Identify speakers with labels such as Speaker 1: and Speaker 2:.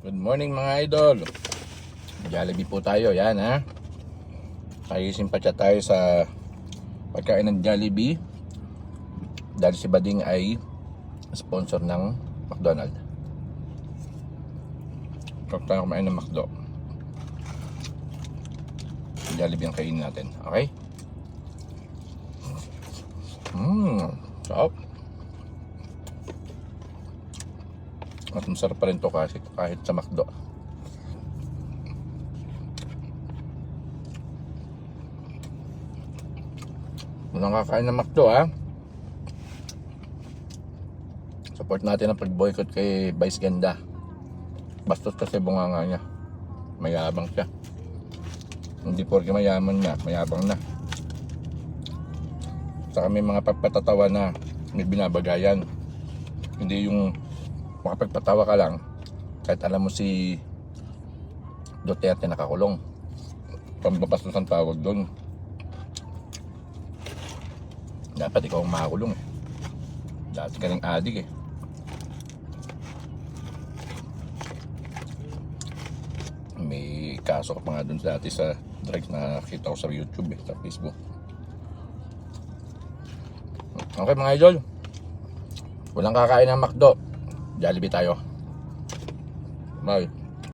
Speaker 1: Good morning mga idol. Jollibee po tayo, yan ha. Ayusin pa siya tayo sa pagkain ng Jollibee. Dahil si Bading ay sponsor ng McDonald's. Kapag tayo kumain ng McDo, Jollibee ang kainin natin, okay? Sarap. At masarap pa rin to kahit sa McDo. Walang kakain ng McDo ha. Support natin ang pag-boycott kay Vice Ganda. Bastos kasi bunganga niya. Mayabang siya. Hindi porke mayaman na, mayabang na. Saka may mga pagpatatawa na may binabagayan. Hindi yung makapagpatawa ka lang kahit alam mo si Duterte nakakulong. Pambabastos ang tawag doon. Dapat ikaw ang makakulong eh. Dati ka rin adik eh. May kaso ka pa nga doon dati sa drugs na nakita ko sa YouTube eh, sa Facebook. Okay mga idol, walang kakain ng McDo, Jollibee tayo. Bye.